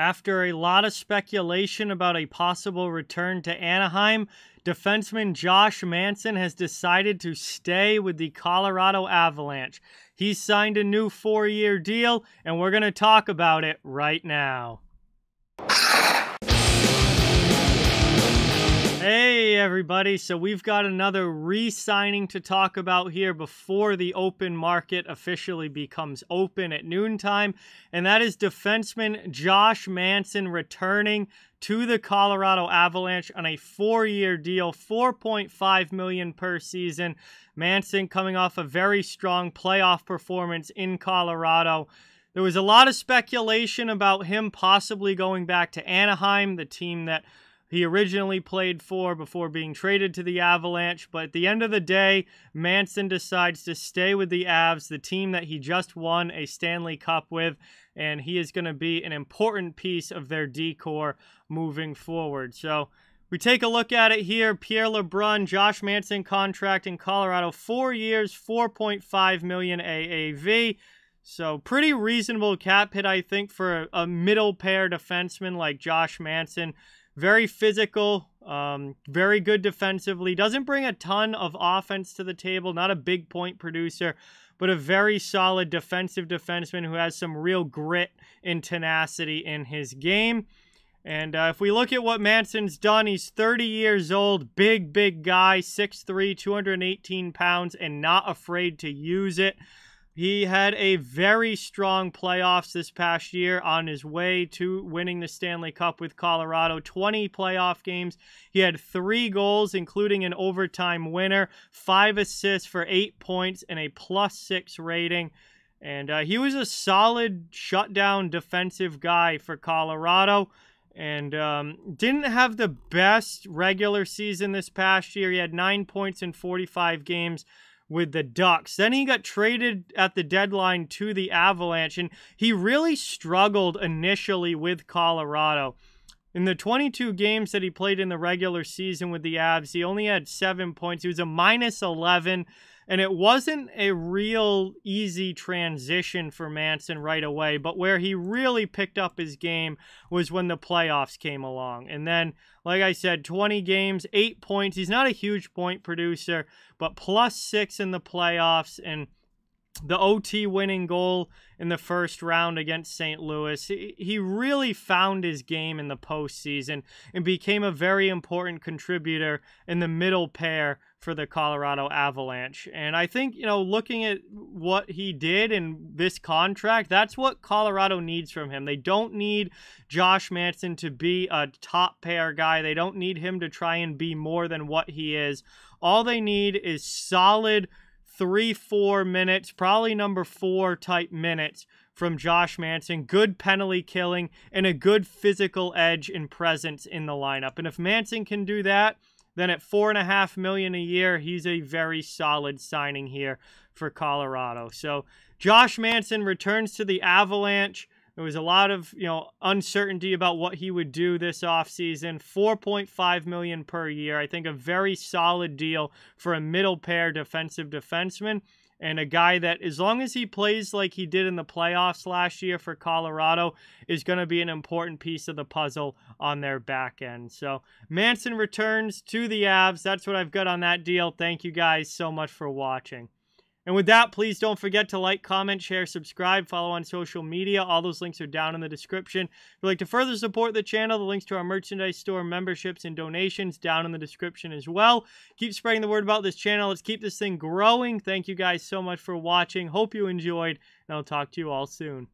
After a lot of speculation about a possible return to Anaheim, defenseman Josh Manson has decided to stay with the Colorado Avalanche. He's signed a new 4-year deal, and we're going to talk about it right now. Hey everybody, so we've got another re-signing to talk about here before the open market officially becomes open at noontime, and that is defenseman Josh Manson returning to the Colorado Avalanche on a 4-year deal, $4.5 million per season. Manson coming off a very strong playoff performance in Colorado. There was a lot of speculation about him possibly going back to Anaheim, the team that he originally played for before being traded to the Avalanche. But at the end of the day, Manson decides to stay with the Avs, the team that he just won a Stanley Cup with, and he is going to be an important piece of their decor moving forward. So we take a look at it here. Pierre LeBrun, Josh Manson contract in Colorado, 4 years, $4.5 million AAV. So pretty reasonable cap hit, I think, for a middle pair defenseman like Josh Manson. Very physical, very good defensively. Doesn't bring a ton of offense to the table. Not a big point producer, but a very solid defensive defenseman who has some real grit and tenacity in his game. And if we look at what Manson's done, he's 30 years old, big guy, 6'3", 218 pounds, and not afraid to use it. He had a very strong playoffs this past year on his way to winning the Stanley Cup with Colorado. 20 playoff games. He had 3 goals, including an overtime winner, 5 assists for 8 points, and a +6 rating. And he was a solid shutdown defensive guy for Colorado. And didn't have the best regular season this past year. He had 9 points in 45 games with the Ducks. Then he got traded at the deadline to the Avalanche, and he really struggled initially with Colorado. In the 22 games that he played in the regular season with the Avs, he only had 7 points. He was a -11, and it wasn't a real easy transition for Manson right away, but where he really picked up his game was when the playoffs came along. And then, like I said, 20 games, 8 points. He's not a huge point producer, but +6 in the playoffs, and the OT winning goal in the first round against St. Louis. He really found his game in the postseason and became a very important contributor in the middle pair for the Colorado Avalanche. And I think, you know, looking at what he did in this contract, that's what Colorado needs from him. They don't need Josh Manson to be a top pair guy. They don't need him to try and be more than what he is. All they need is solid 3-4 minutes, probably number 4 type minutes from Josh Manson. Good penalty killing and a good physical edge and presence in the lineup. And if Manson can do that, then at $4.5 million a year, he's a very solid signing here for Colorado. So Josh Manson returns to the Avalanche. There was a lot of, uncertainty about what he would do this offseason. $4.5 million per year. I think a very solid deal for a middle pair defensive defenseman, and a guy that, as long as he plays like he did in the playoffs last year for Colorado, is going to be an important piece of the puzzle on their back end. So Manson returns to the Avs. That's what I've got on that deal. Thank you guys so much for watching. And with that, please don't forget to like, comment, share, subscribe, follow on social media. All those links are down in the description. If you'd like to further support the channel, the links to our merchandise store, memberships, and donations down in the description as well. Keep spreading the word about this channel. Let's keep this thing growing. Thank you guys so much for watching. Hope you enjoyed, and I'll talk to you all soon.